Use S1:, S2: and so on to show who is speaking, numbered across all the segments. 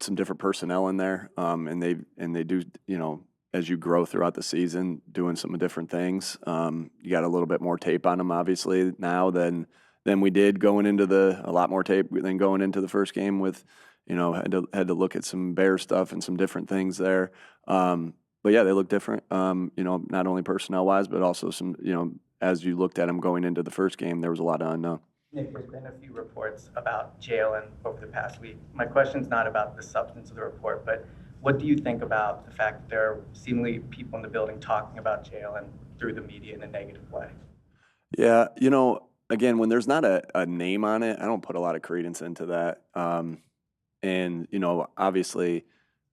S1: some different personnel in there, and they do, as you grow throughout the season, doing some different things. You got a little bit more tape on them, obviously, now than we did going into a lot more tape than going into the first game with, had to look at some Bear stuff and some different things there. But yeah, they look different, not only personnel wise, but also some, as you looked at them going into the first game, there was a lot of unknown.
S2: Nick, there's been a few reports about Jalen over the past week. My question's not about the substance of the report, but what do you think about the fact that there are seemingly people in the building talking about Jalen through the media in a negative way?
S1: Yeah, again, when there's not a name on it, I don't put a lot of credence into that. And, obviously,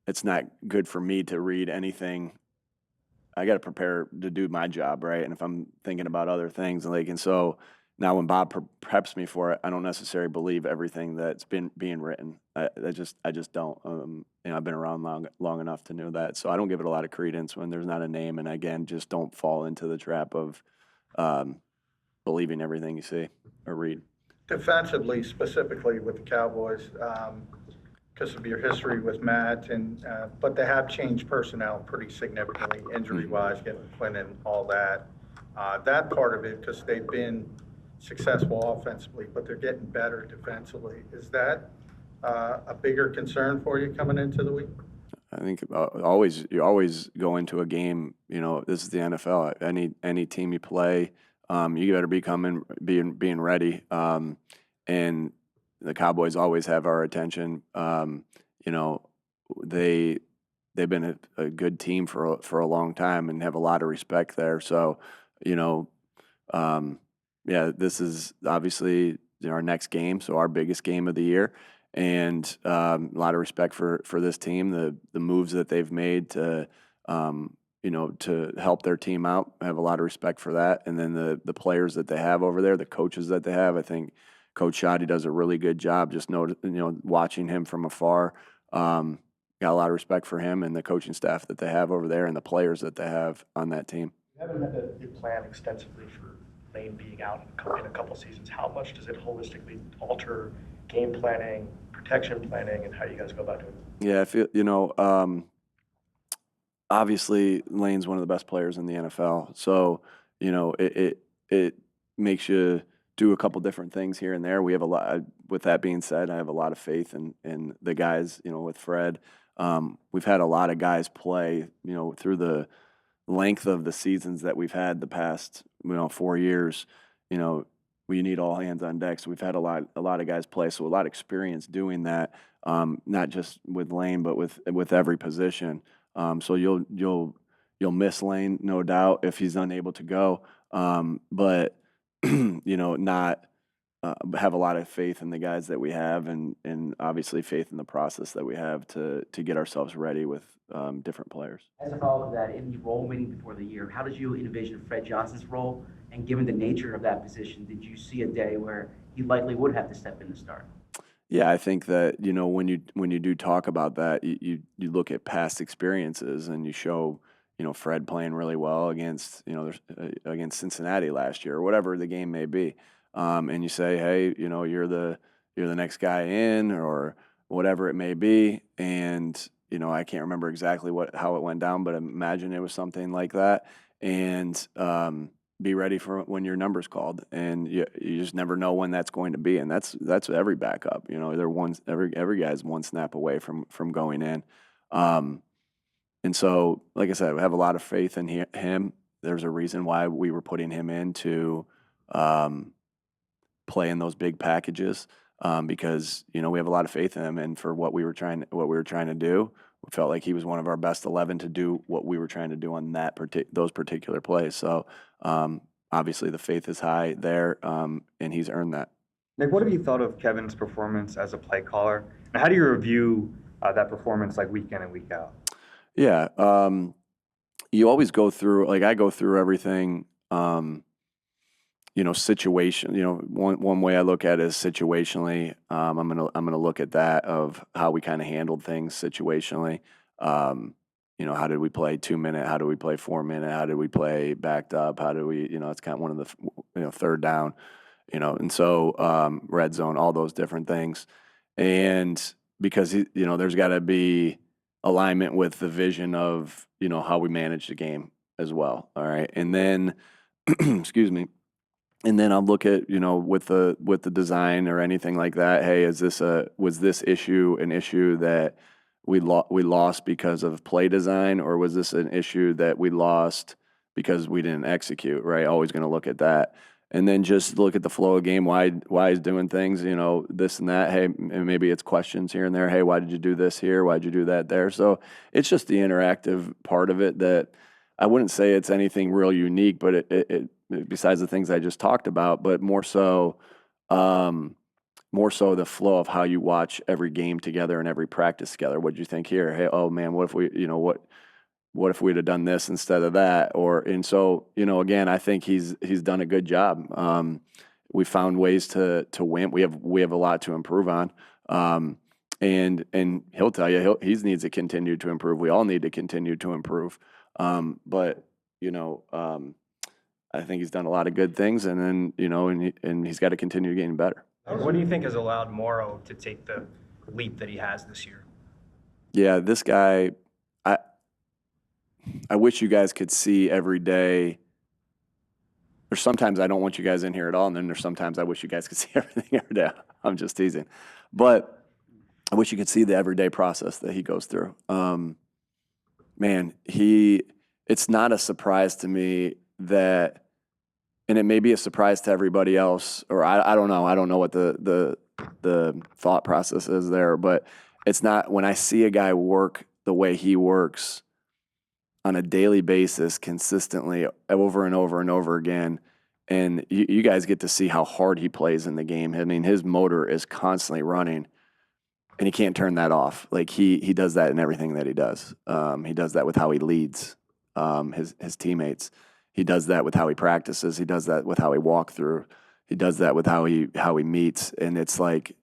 S1: it's not good for me to read anything. I got to prepare to do my job, right? And if I'm thinking about other things, and so now when Bob preps me for it, I don't necessarily believe everything that's being written. I just don't. I've been around long enough to know that, so I don't give it a lot of credence when there's not a name. And again, just don't fall into the trap of believing everything you see or read.
S3: Defensively, specifically with the Cowboys, because of your history with Matt, but they have changed personnel pretty significantly, injury-wise, getting Quinnen, all that. That part of it, because they've been successful offensively, but they're getting better defensively. Is that a bigger concern for you coming into the week?
S1: I think you always go into a game. This is the NFL. Any team you play, you better be being ready. And the Cowboys always have our attention. They've been a good team for a long time and have a lot of respect there. So, yeah, this is obviously our next game, so our biggest game of the year, and a lot of respect for this team, the moves that they've made to to help their team out. I have a lot of respect for that, and then the players that they have over there, the coaches that they have. I think Coach Schotty does a really good job. Just watching him from afar, got a lot of respect for him and the coaching staff that they have over there and the players that they have on that team.
S4: You haven't had to plan extensively for Lane being out in a couple seasons. How much does it holistically alter game planning, protection planning, and how you guys go about doing it?
S1: Yeah, I feel obviously Lane's one of the best players in the NFL, so it makes you do a couple different things here and there. We have a lot. With that being said, I have a lot of faith in the guys. With Fred, we've had a lot of guys play. Through the length of the seasons that we've had the past 4 years. We need all hands on deck. So we've had a lot of guys play. So a lot of experience doing that. Not just with Lane, but with every position. So you'll miss Lane, no doubt, if he's unable to go. But not have a lot of faith in the guys that we have, and obviously faith in the process that we have to get ourselves ready with different players.
S5: As a follow-up to that, in the role meeting before the year, how did you envision Fred Johnson's role? And given the nature of that position, did you see a day where he likely would have to step in to start?
S1: Yeah, I think that when you do talk about that, you look at past experiences and you show Fred playing really well against against Cincinnati last year or whatever the game may be, and you say, hey, you're the next guy in or whatever it may be, and I can't remember exactly how it went down, but imagine it was something like that, and be ready for when your number's called, and you just never know when that's going to be, and that's every backup. Every guy's one snap away from going in, and so like I said, I have a lot of faith in him. There's a reason why we were putting him in to play in those big packages, because we have a lot of faith in him, and for what we were trying to do, we felt like he was one of our best 11 to do what we were trying to do on those particular plays. So obviously the faith is high there, and he's earned that.
S6: Nick, what have you thought of Kevin's performance as a play caller? And how do you review that performance like week in and week out?
S1: Yeah, you always go through, like I go through everything, situation. One way I look at it is situationally. I'm gonna look at that of how we kind of handled things situationally. How did we play 2-minute? How did we play 4-minute? How did we play backed up? How did we? It's kind of one of the third down. And so red zone, all those different things, and because there's got to be alignment with the vision of how we manage the game as well. All right, and then excuse me, and then I'll look at with the design or anything like that. Hey, was this issue an issue that we lost because of play design, or was this an issue that we lost because we didn't execute? Right, always going to look at that. And then just look at the flow of game. Why he's doing things, this and that. Hey, and maybe it's questions here and there. Hey, why did you do this here? Why did you do that there? So it's just the interactive part of it that I wouldn't say it's anything real unique, but it besides the things I just talked about, but more so the flow of how you watch every game together and every practice together. What did you think here? Hey, oh man, what if we, what if we'd have done this instead of that? And so, again, I think he's done a good job. We found ways to win. We have a lot to improve on. And he'll tell you he needs to continue to improve. We all need to continue to improve. But I think he's done a lot of good things, and then and he's got to continue getting better.
S7: What do you think has allowed Morrow to take the leap that he has this year?
S1: Yeah, this guy, I wish you guys could see every day. There's sometimes I don't want you guys in here at all, and then there's sometimes I wish you guys could see everything every day. I'm just teasing. But I wish you could see the everyday process that he goes through. Man, it's not a surprise to me that, and it may be a surprise to everybody else, or I don't know. I don't know what the thought process is there, but it's not, when I see a guy work the way he works on a daily basis, consistently, over and over and over again, and you guys get to see how hard he plays in the game. I mean, his motor is constantly running, and he can't turn that off. Like he does that in everything that he does. He does that with how he leads his teammates. He does that with how he practices. He does that with how he walks through. He does that with how he meets. And it's like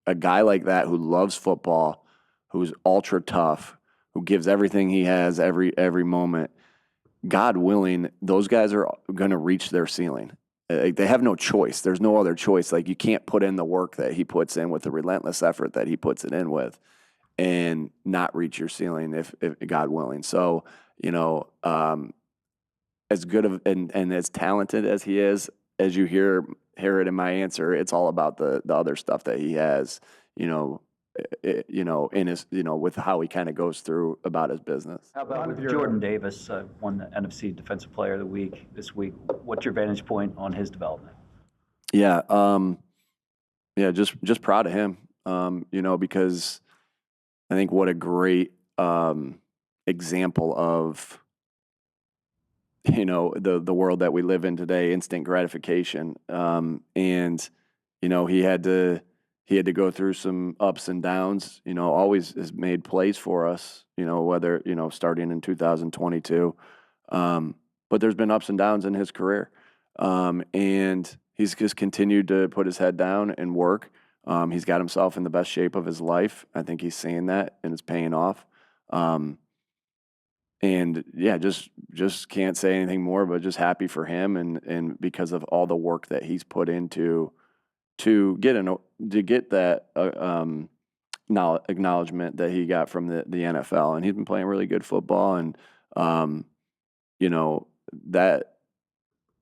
S1: a guy like that who loves football, who's ultra tough, who gives everything he has every moment. God willing, those guys are going to reach their ceiling. They have no choice. There's no other choice. Like, you can't put in the work that he puts in with the relentless effort that he puts it in with and not reach your ceiling if God willing. So, as good of and as talented as he is, as you hear it in my answer, it's all about the other stuff that he has, in his, with how he kind of goes through about his business.
S8: How about with Jordan Davis, won the NFC Defensive Player of the Week this week? What's your vantage point on his development?
S1: Yeah, just proud of him, because I think what a great example of, the world that we live in today, instant gratification. And, he had to go through some ups and downs, always has made plays for us, whether, starting in 2022. But there's been ups and downs in his career. And he's just continued to put his head down and work. He's got himself in the best shape of his life. I think he's seeing that, and it's paying off. And yeah, just can't say anything more, but just happy for him, and because of all the work that he's put into to get that acknowledgement that he got from the NFL, and he's been playing really good football, and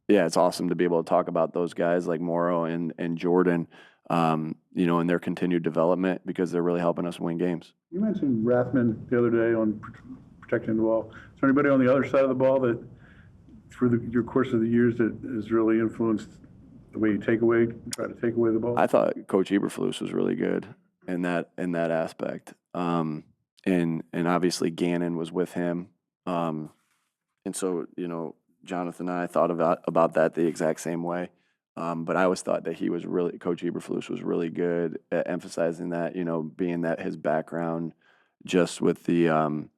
S1: it's awesome to be able to talk about those guys like Morrow and Jordan, and their continued development, because they're really helping us win games.
S9: You mentioned Rathman the other day on protecting the ball. Is there anybody on the other side of the ball that, through your course of the years, that has really influenced the way you try to take away the ball?
S1: I thought Coach Eberflus was really good in that aspect, and obviously Gannon was with him, and so Jonathan and I thought about that the exact same way. But I always thought that Coach Eberflus was really good at emphasizing that, being that his background just with the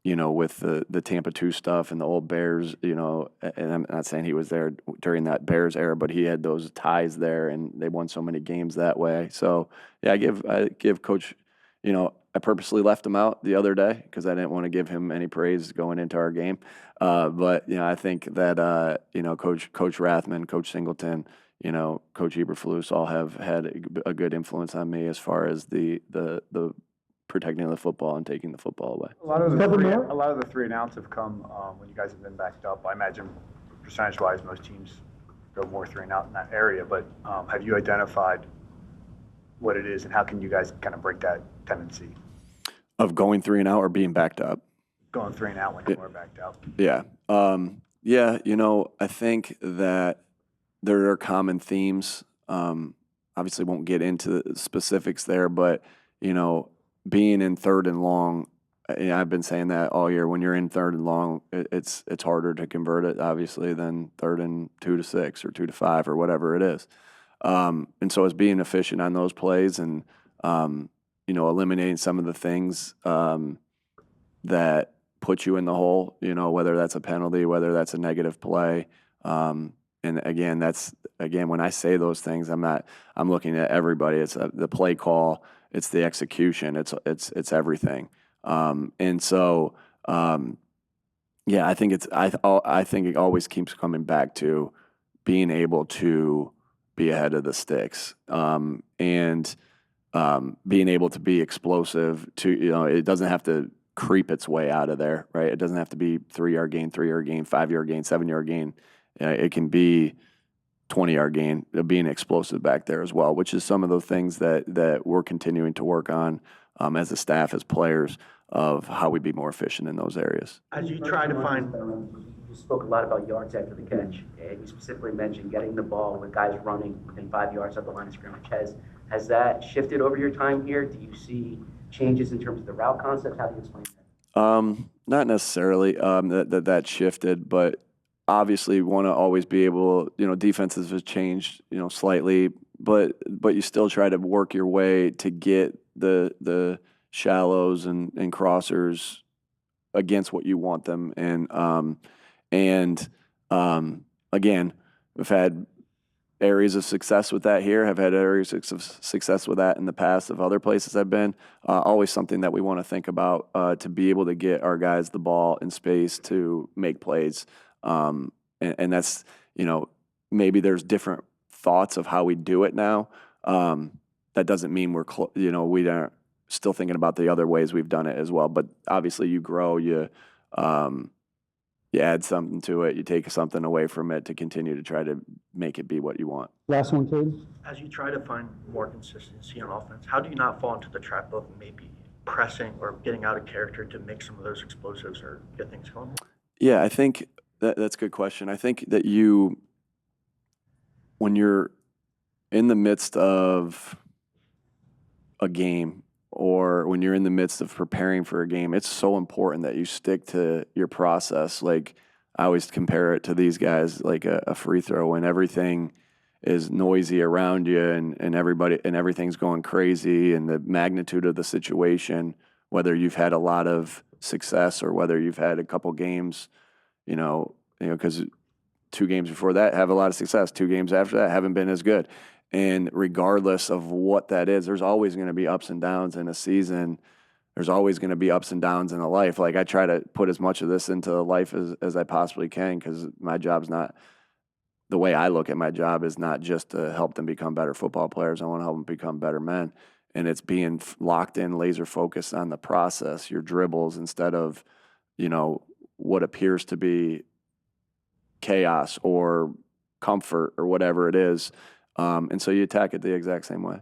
S1: with the Tampa 2 stuff and the old Bears, and I'm not saying he was there during that Bears era, but he had those ties there, and they won so many games that way. So yeah, I give Coach, I purposely left him out the other day because I didn't want to give him any praise going into our game. But I think that Coach Rathman, Coach Singleton, Coach Eberflus all have had a good influence on me as far as the protecting the football and taking the football away.
S6: A lot of the 3-and-outs have come when you guys have been backed up. I imagine percentage-wise, most teams go more 3-and-out in that area. But have you identified what it is, and how can you guys kind of break that tendency
S1: Of going 3-and-out or being backed up?
S6: going 3-and-out when you're more backed up?
S1: Yeah. I think that there are common themes. Obviously won't get into the specifics there, but, being in 3rd and long, I've been saying that all year. When you're in 3rd and long, it's harder to convert it, obviously, than 3rd and 2 to 6 or 2 to 5 or whatever it is. And so it's being efficient on those plays and, eliminating some of the things that put you in the hole, whether that's a penalty, whether that's a negative play. And again, when I say those things, I'm looking at everybody. It's the play call, it's the execution, it's everything. And so, I think I think it always keeps coming back to being able to be ahead of the sticks, and being able to be explosive. It doesn't have to creep its way out of there, right? It doesn't have to be 3-yard gain, 3-yard gain, 5-yard gain, 7-yard gain. It can be 20-yard gain, being explosive back there as well, which is some of the things that we're continuing to work on as a staff, as players, of how we be more efficient in those areas.
S4: As you try to find,
S5: You spoke a lot about yards after the catch, and you specifically mentioned getting the ball with guys running within 5 yards of the line of scrimmage. Has that shifted over your time here? Do you see changes in terms of the route concepts? How do you explain that?
S1: Not necessarily that shifted, but obviously want to always be able, defenses have changed, slightly, but you still try to work your way to get the shallows and crossers against what you want them. And again, we've had areas of success with that here, have had areas of success with that in the past of other places I've been. Always something that we want to think about to be able to get our guys the ball in space to make plays. And that's, maybe there's different thoughts of how we do it now. That doesn't mean we aren't still thinking about the other ways we've done it as well. But obviously you grow, you add something to it, you take something away from it to continue to try to make it be what you want.
S10: Last one, Cade.
S4: as you try to find more consistency on offense, how do you not fall into the trap of maybe pressing or getting out of character to make some of those explosives or get things going?
S1: Yeah, I think that's a good question. I think that when you're in the midst of a game or when you're in the midst of preparing for a game, it's so important that you stick to your process. Like, I always compare it to these guys, like a free throw, when everything is noisy around you and everything's going crazy, and the magnitude of the situation, whether you've had a lot of success or whether you've had a couple games, because 2 games before that have a lot of success, 2 games after that haven't been as good. And regardless of what that is, there's always going to be ups and downs in a season. There's always going to be ups and downs in a life. Like, I try to put as much of this into life as I possibly can, because my job's not, the way I look at my job is not just to help them become better football players. I want to help them become better men. And it's being locked in, laser focused on the process, your dribbles, instead of, what appears to be chaos or comfort or whatever it is. And so you attack it the exact same way.